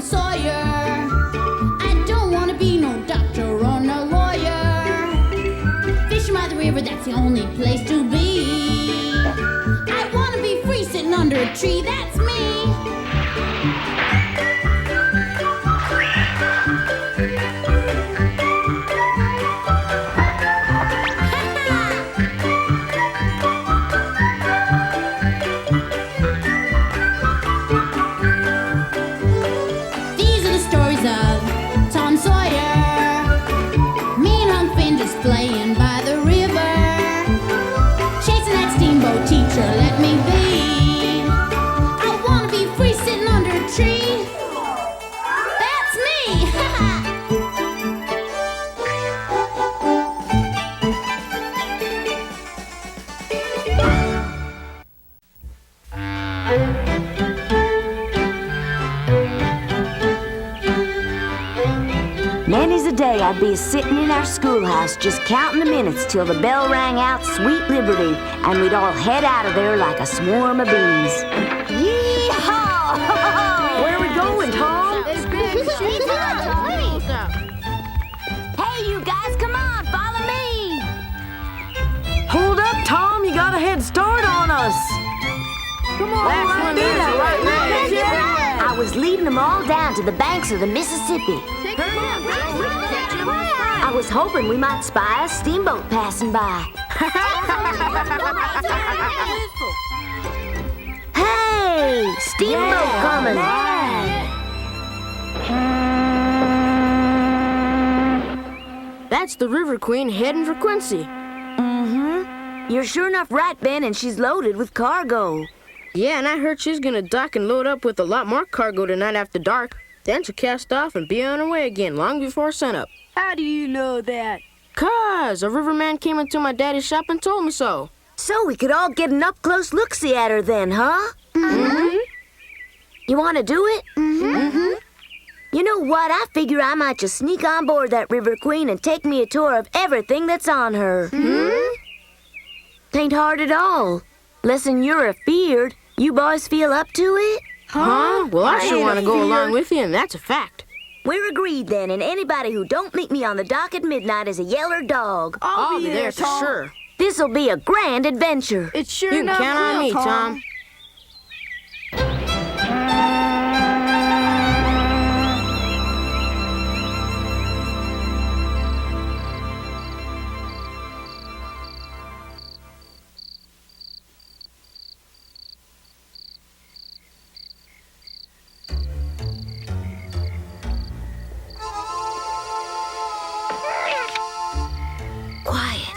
Sawyer. I don't want to be no doctor or no lawyer. Fishing by the river, that's the only place to be. I want to be free sitting under a tree, that's me. Playing by the river, chasing that steamboat teacher, let me be. I wanna be free sitting under a tree. That's me! Many's a day I'd be sitting in our schoolhouse just counting the minutes till the bell rang out Sweet Liberty, and we'd all head out of there like a swarm of bees. Yee-haw! Where are we going, Tom? Hey, you guys, come on, follow me! Hold up, Tom, you got a head start on us. Come on, right there. I was leading them all down to the banks of the Mississippi. I was hoping we might spy a steamboat passing by. Hey, steamboat coming. That's the River Queen heading for Quincy. Mm-hmm. You're sure enough right, Ben, and she's loaded with cargo. Yeah, and I heard she's gonna dock and load up with a lot more cargo tonight after dark. Then she'll cast off and be on her way again long before sunup. How do you know that? 'Cause a riverman came into my daddy's shop and told me so. So we could all get an up-close look-see at her then, huh? Mm-hmm. You want to do it? Mm-hmm. You know what? I figure I might just sneak on board that River Queen and take me a tour of everything that's on her. Tain't hard at all. Lessen you're afeard. You boys feel up to it? Huh? Well, I sure want to go along with you, and that's a fact. We're agreed then, and anybody who don't meet me on the dock at midnight is a yeller dog. I'll be there for sure. This'll be a grand adventure. It sure You can enough count on will, me, Tom. Quiet.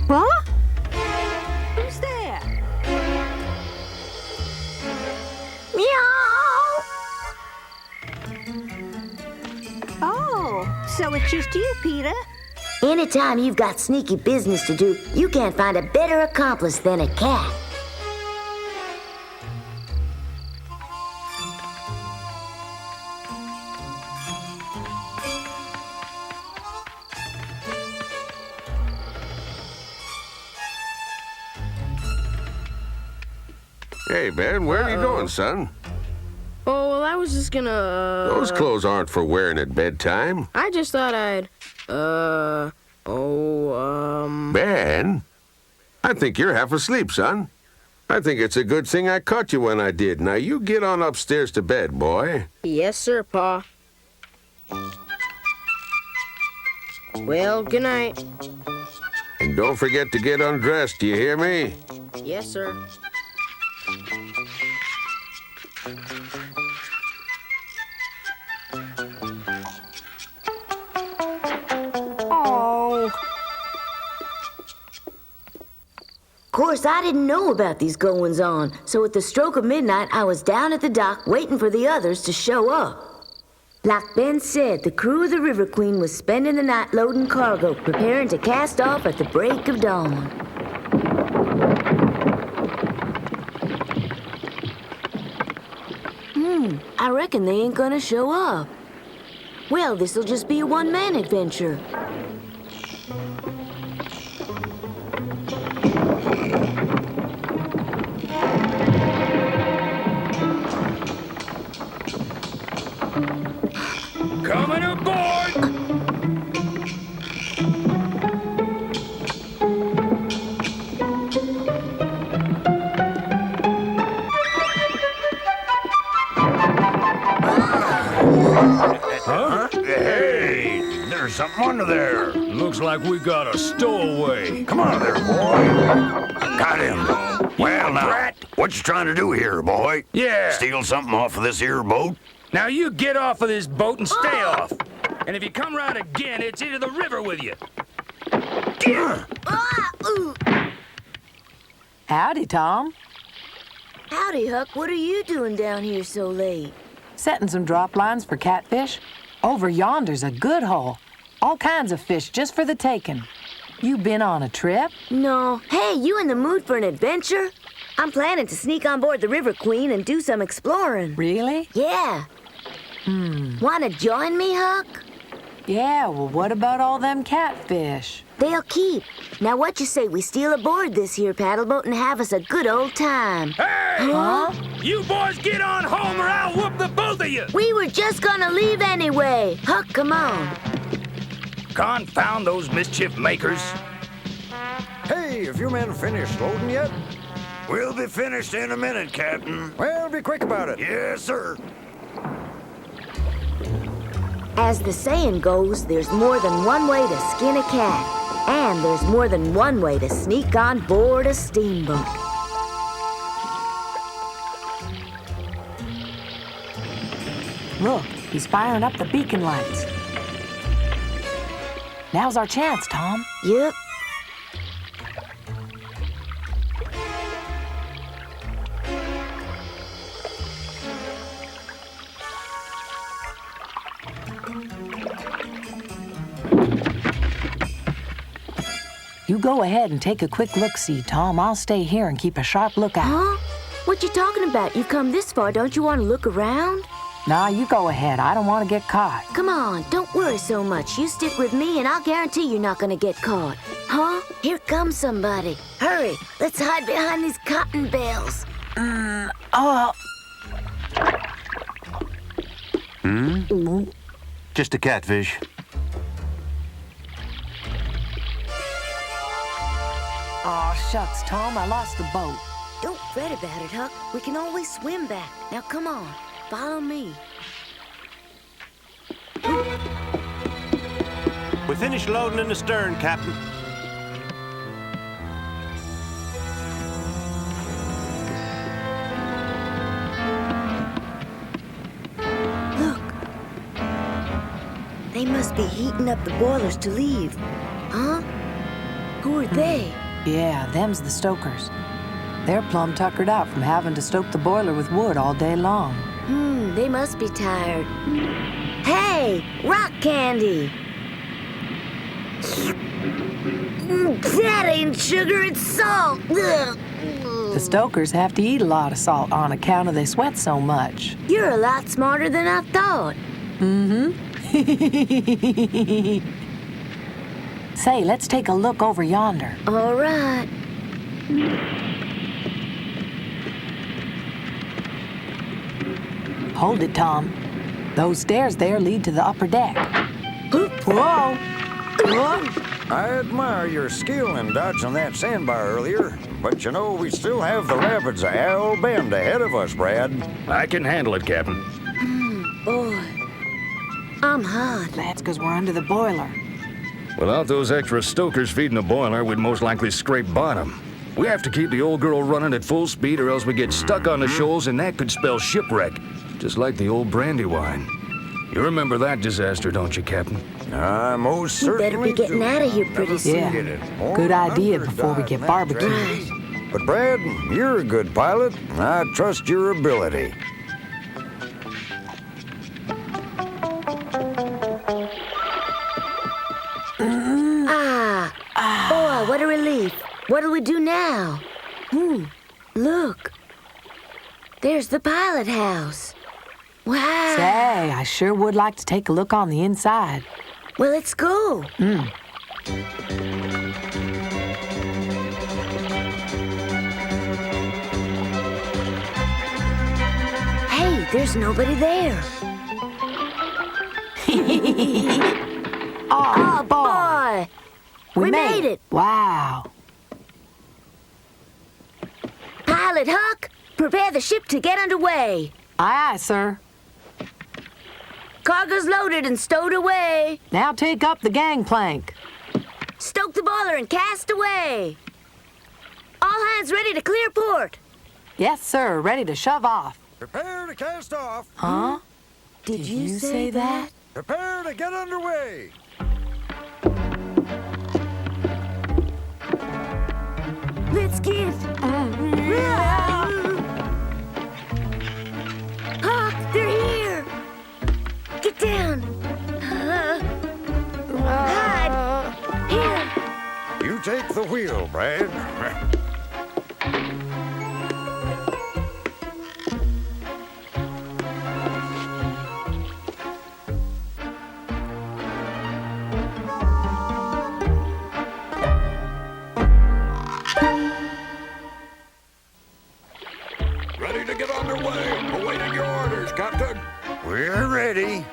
Huh? Who's there? Meow. Oh, so it's just you, Peter? Anytime you've got sneaky business to do, you can't find a better accomplice than a cat. Hey, Ben, where are you going, son? Oh, well, I was just gonna... Those clothes aren't for wearing at bedtime. I just thought I'd... Ben, I think you're half asleep, son. I think it's a good thing I caught you when I did. Now, you get on upstairs to bed, boy. Yes, sir, Pa. Well, good night. And don't forget to get undressed, do you hear me? Yes, sir. Oh. Of course, I didn't know about these goings-on, so at the stroke of midnight, I was down at the dock waiting for the others to show up. Like Ben said, the crew of the River Queen was spending the night loading cargo, preparing to cast off at the break of dawn. I reckon they ain't gonna show up. Well, this'll just be a one-man adventure. Coming aboard! Huh? Hey, there's something under there. Looks like we got a stowaway. Come on there, boy. Got him. Well, now, what you trying to do here, boy? Yeah. Steal something off of this here boat? Now you get off of this boat and stay off. And if you come round again, it's into the river with you. Howdy, Tom. Howdy, Huck. What are you doing down here so late? Setting some drop lines for catfish. Over yonder's a good hole. All kinds of fish just for the taking. You been on a trip? No. Hey, you in the mood for an adventure? I'm planning to sneak on board the River Queen and do some exploring. Really? Yeah. Wanna join me, Huck? Yeah, well, what about all them catfish? They'll keep. Now what you say we steal aboard this here paddle boat and have us a good old time? Hey! Huh? You boys get on home or I'll whoop the both of you! We were just gonna leave anyway. Huck, come on. Confound those mischief makers. Hey, have you men finished loading yet? We'll be finished in a minute, Captain. Well, be quick about it. Yes, sir. As the saying goes, there's more than one way to skin a cat. And there's more than one way to sneak on board a steamboat. Look, he's firing up the beacon lights. Now's our chance, Tom. Yep. You go ahead and take a quick look-see, Tom. I'll stay here and keep a sharp lookout. Huh? What you talking about? You've come this far, don't you want to look around? Nah, you go ahead. I don't want to get caught. Come on, don't worry so much. You stick with me and I'll guarantee you're not gonna get caught. Huh? Here comes somebody. Hurry, let's hide behind these cotton bales. Just a catfish. Aw, shucks, Tom. I lost the boat. Don't fret about it, Huck. We can always swim back. Now come on, follow me. We finished loading in the stern, Captain. Look. They must be heating up the boilers to leave. Huh? Who are they? Yeah, them's the stokers. They're plumb tuckered out from having to stoke the boiler with wood all day long. They must be tired. Hey, rock candy! That ain't sugar, it's salt! Ugh. The stokers have to eat a lot of salt on account of they sweat so much. You're a lot smarter than I thought. Say, let's take a look over yonder. All right. Hold it, Tom. Those stairs there lead to the upper deck. Whoa! I admire your skill in dodging that sandbar earlier, but you know we still have the rapids of Owl Bend ahead of us, Brad. I can handle it, Captain. Boy, I'm hot. That's because we're under the boiler. Without those extra stokers feeding the boiler, we'd most likely scrape bottom. We have to keep the old girl running at full speed or else we get stuck on the shoals and that could spell shipwreck. Just like the old Brandywine. You remember that disaster, don't you, Captain? I most We certainly better be getting do. out of here pretty soon. Yeah, good idea before we get barbecued. Right. But Brad, you're a good pilot, and I trust your ability. Boy, what a relief. What'll we do now? Look. There's the pilot house. Wow. Say, I sure would like to take a look on the inside. Well, let's go. Hey, there's nobody there. Oh, boy. We made it. Wow. Pilot Huck, prepare the ship to get underway. Aye, aye, sir. Cargo's loaded and stowed away. Now take up the gangplank. Stoke the boiler and cast away. All hands ready to clear port. Yes, sir. Ready to shove off. Prepare to cast off. Huh? Did you say that? Prepare to get underway. Let's get. Huck, they're here. Get down. Hide. Here. You take the wheel, Brad. Ready to get underway. Awaiting your orders, Captain. We're ready.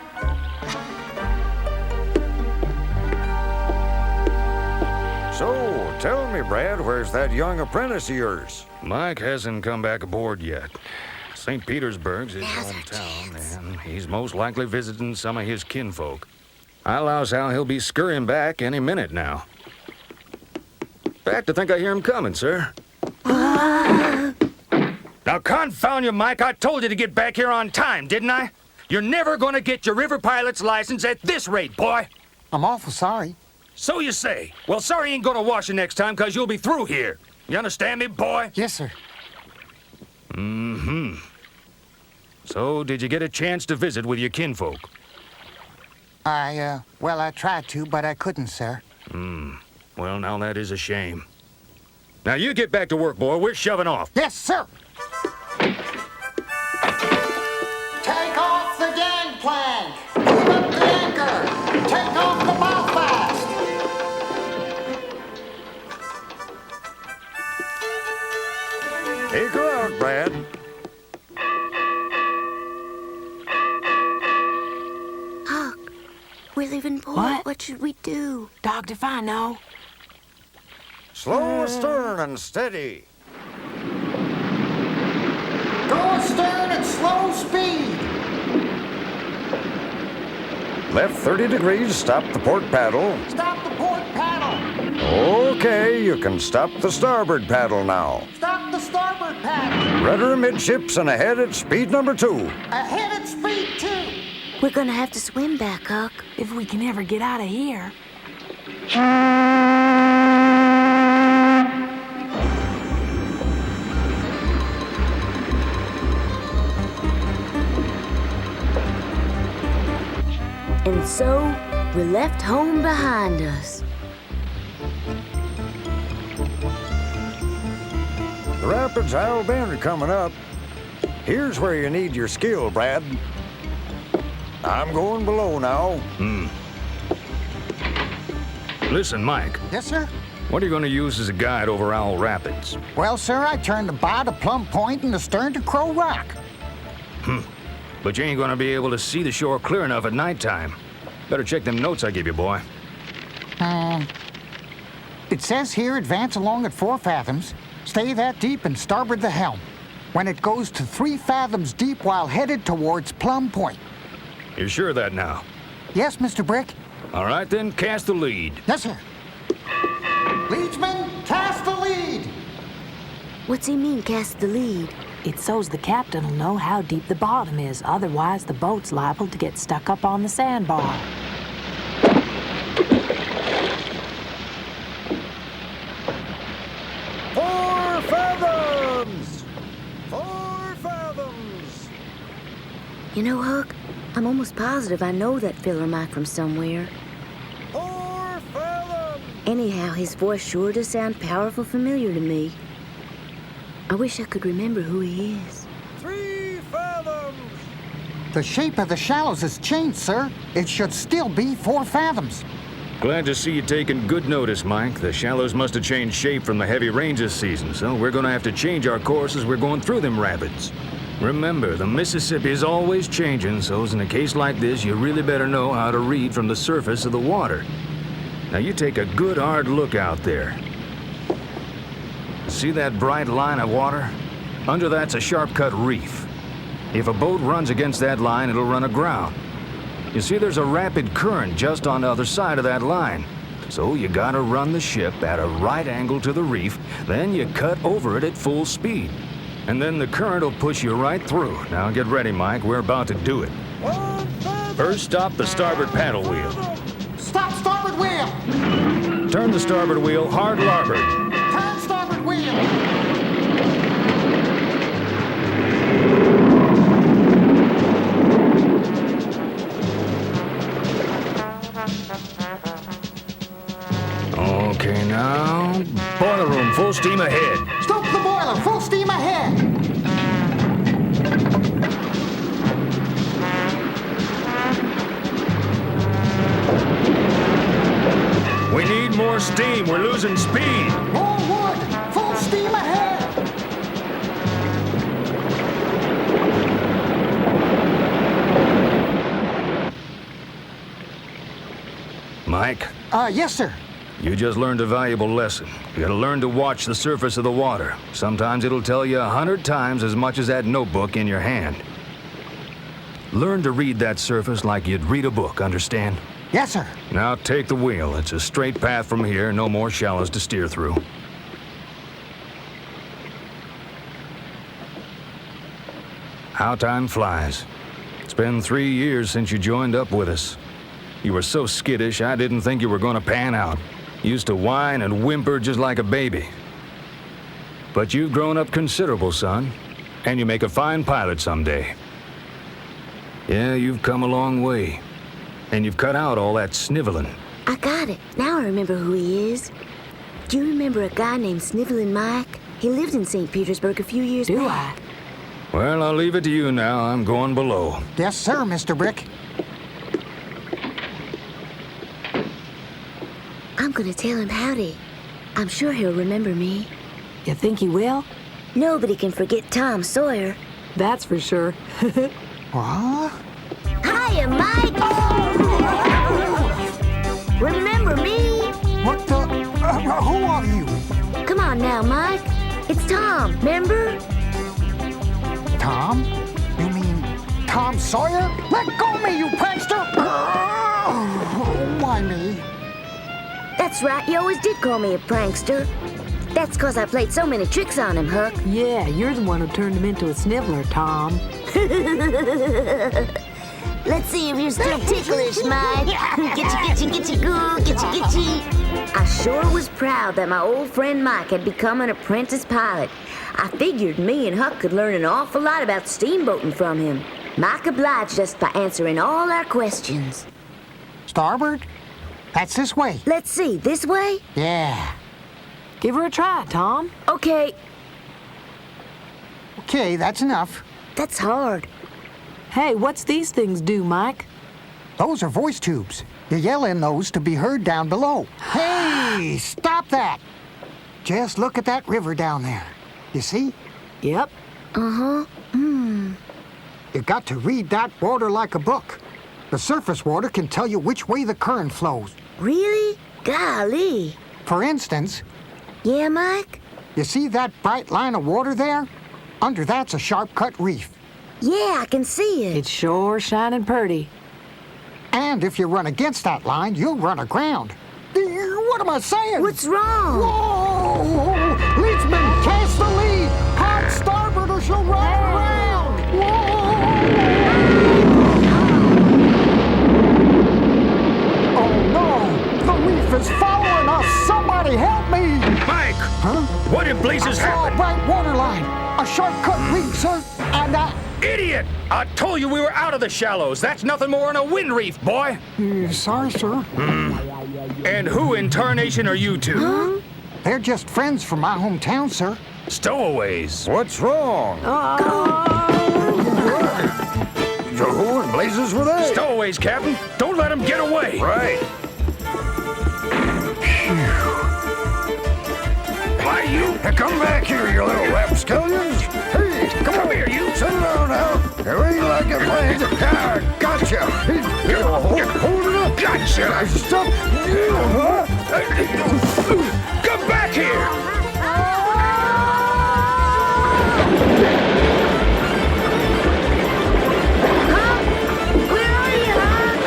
So, tell me, Brad, where's that young apprentice of yours? Mike hasn't come back aboard yet. St. Petersburg's his Now's our hometown, chance. and he's most likely visiting some of his kinfolk. I allows how he'll be scurrying back any minute now. In fact, I think I hear him coming, sir. Now, confound you, Mike, I told you to get back here on time, didn't I? You're never gonna get your river pilot's license at this rate, boy. I'm awful sorry. So you say. Well, sorry ain't gonna wash you next time, 'cause you'll be through here. You understand me, boy? Yes, sir. Mm-hmm. So, did you get a chance to visit with your kinfolk? Well, I tried to, but I couldn't, sir. Well, now that is a shame. Now, you get back to work, boy. We're shoving off. Yes, sir. Take off the gangplank. Leave up the anchor. Take off the belfast. Take her out, Brad. Huck, we're leaving port. What? What should we do? Dogged if I know. Slow astern and steady. Go astern at slow speed. Left 30 degrees, stop the port paddle. Stop the port paddle. Okay, you can stop the starboard paddle now. Stop the starboard paddle. Rudder amidships and ahead at speed number 2. Ahead at speed 2. We're gonna have to swim back, Huck. If we can ever get out of here. And so, we left home behind us. The rapids of Owl Bend are coming up. Here's where you need your skill, Brad. I'm going below now. Listen, Mike. Yes, sir. What are you going to use as a guide over Owl Rapids? Well, sir, I turned the bow to Plum Point and the stern to Crow Rock. But you ain't going to be able to see the shore clear enough at nighttime. Better check them notes I give you, boy. It says here advance along at 4 fathoms, stay that deep and starboard the helm. When it goes to 3 fathoms deep while headed towards Plum Point. You sure of that now? Yes, Mr. Brick. All right, then, cast the lead. Yes, sir. Leadsman, cast the lead. What's he mean, cast the lead? It's so's the captain will know how deep the bottom is. Otherwise, the boat's liable to get stuck up on the sandbar. 4 fathoms! 4 fathoms! You know, Huck, I'm almost positive I know that filler Mike from somewhere. 4 fathoms! Anyhow, his voice sure does sound powerful familiar to me. I wish I could remember who he is. 3 fathoms! The shape of the shallows has changed, sir. It should still be 4 fathoms. Glad to see you taking good notice, Mike. The shallows must have changed shape from the heavy rains this season, so we're gonna have to change our course as we're going through them rapids. Remember, the Mississippi is always changing, so in a case like this, you really better know how to read from the surface of the water. Now you take a good hard look out there. See that bright line of water? Under that's a sharp-cut reef. If a boat runs against that line, it'll run aground. You see, there's a rapid current just on the other side of that line. So you gotta run the ship at a right angle to the reef, then you cut over it at full speed. And then the current will push you right through. Now get ready, Mike, we're about to do it. First, stop the starboard paddle wheel. Stop starboard wheel! Turn the starboard wheel hard larboard. Turn starboard wheel! Okay, now, boiler room, full steam ahead. Stoke the boiler, full steam ahead! We need more steam, we're losing speed. More wood, full steam ahead! Mike? Yes, sir. You just learned a valuable lesson. You gotta learn to watch the surface of the water. Sometimes it'll tell you 100 times as much as that notebook in your hand. Learn to read that surface like you'd read a book, understand? Yes, sir. Now take the wheel. It's a straight path from here, no more shallows to steer through. How time flies. It's been 3 years since you joined up with us. You were so skittish, I didn't think you were gonna pan out. You used to whine and whimper just like a baby. But you've grown up considerable, son, and you make a fine pilot someday. Yeah, you've come a long way, and you've cut out all that sniveling. I got it. Now I remember who he is. Do you remember a guy named Sniveling Mike? He lived in St. Petersburg a few years back. Well, I'll leave it to you now. I'm going below. Yes, sir, Mr. Brick. I'm gonna tell him howdy. I'm sure he'll remember me. You think he will? Nobody can forget Tom Sawyer. That's for sure. What? Hiya, Mike! Remember me? What the? Who are you? Come on now, Mike. It's Tom, remember? Tom? You mean Tom Sawyer? Let go of me, you prankster! Oh, why me? That's right, you always did call me a prankster. That's 'cause I played so many tricks on him, Huck. Yeah, you're the one who turned him into a sniveler, Tom. Let's see if you're still ticklish, Mike. Getcha, goo, getcha. I sure was proud that my old friend Mike had become an apprentice pilot. I figured me and Huck could learn an awful lot about steamboating from him. Mike obliged us by answering all our questions. Starboard? That's this way. Let's see, this way? Yeah. Give her a try, Tom. Okay. Okay, that's enough. That's hard. Hey, what's these things do, Mike? Those are voice tubes. You yell in those to be heard down below. Hey, stop that! Just look at that river down there. You see? Yep. Uh-huh. You got to read that water like a book. The surface water can tell you which way the current flows. Really? Golly. For instance, Yeah, Mike? you see that bright line of water there? Under that's a sharp-cut reef. Yeah, I can see it. It's sure shining purty. And if you run against that line, you'll run aground. What am I saying? What's wrong? Whoa! Leadsman, cast the lead! Hot starboard or she'll run around! Whoa! Oh no! The reef is following us! Somebody help me! Mike! Huh? What in blazes I saw a happened? bright water line! A sharp-cut reef, sir! And Idiot! I told you we were out of the shallows. That's nothing more than a wind reef, boy. Sorry, sir. And who in tarnation are you two? Huh? They're just friends from my hometown, sir. Stowaways. What's wrong? So who in blazes were they? Stowaways, Captain. Don't let them get away. Right. Why, you? Now come back here, you little rapscallions. Hey, come here, you. Settle down now. There ain't like a plan. Ah, gotcha. Hold it up. Gotcha. Stop. You, huh? Come back here. Where are you, Huck?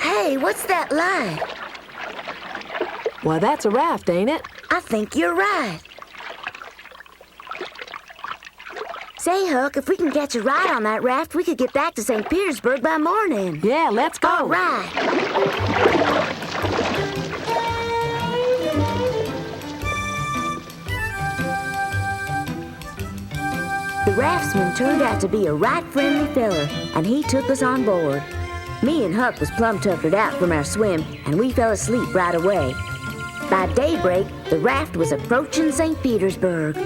Hey, what's that light? Well, that's a raft, ain't it? I think you're right. Say, Huck, if we can catch a ride on that raft, we could get back to St. Petersburg by morning. Yeah, let's go. All right. The raftsman turned out to be a right friendly feller, and he took us on board. Me and Huck was plumb tuckered out from our swim, and we fell asleep right away. By daybreak, the raft was approaching St. Petersburg.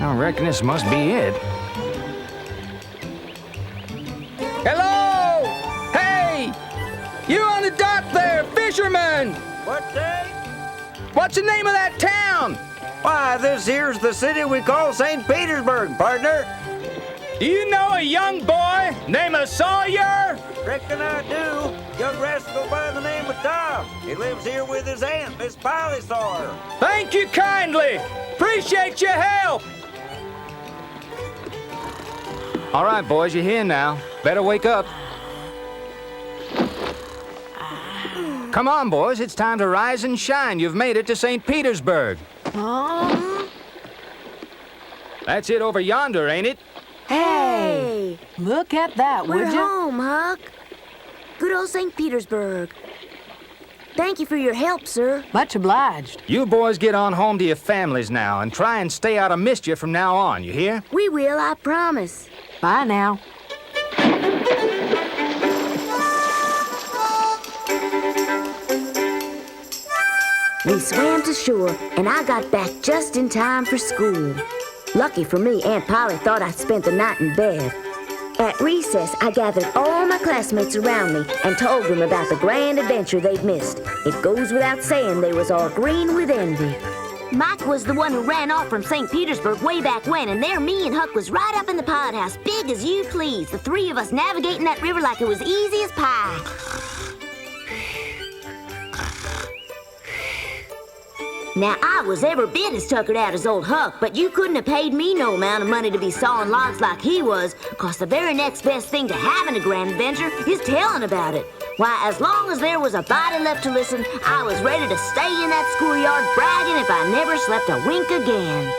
I reckon this must be it. Hello! Hey! You on the dock there, fisherman! What day? What's the name of that town? Why, this here's the city we call St. Petersburg, partner. Do you know a young boy named Sawyer? Reckon I do. Young rascal by the name of Tom. He lives here with his aunt, Miss Polly Sawyer. Thank you kindly. Appreciate your help. All right, boys, you're here now. Better wake up. Come on, boys. It's time to rise and shine. You've made it to St. Petersburg. That's it over yonder, ain't it? Hey! Look at that, We're would you? home, Huck. Good old St. Petersburg. Thank you for your help, sir. Much obliged. You boys get on home to your families now and try and stay out of mischief from now on, you hear? We will, I promise. Bye now. We swam to shore, and I got back just in time for school. Lucky for me, Aunt Polly thought I'd spent the night in bed. At recess, I gathered all my classmates around me and told them about the grand adventure they'd missed. It goes without saying they was all green with envy. Mike was the one who ran off from St. Petersburg way back when, and there me and Huck was right up in the pilot house, big as you please, the three of us navigating that river like it was easy as pie. Now, I was every bit as tuckered out as old Huck, but you couldn't have paid me no amount of money to be sawing logs like he was, 'cause the very next best thing to having a grand adventure is telling about it. Why, as long as there was a body left to listen, I was ready to stay in that schoolyard bragging if I never slept a wink again.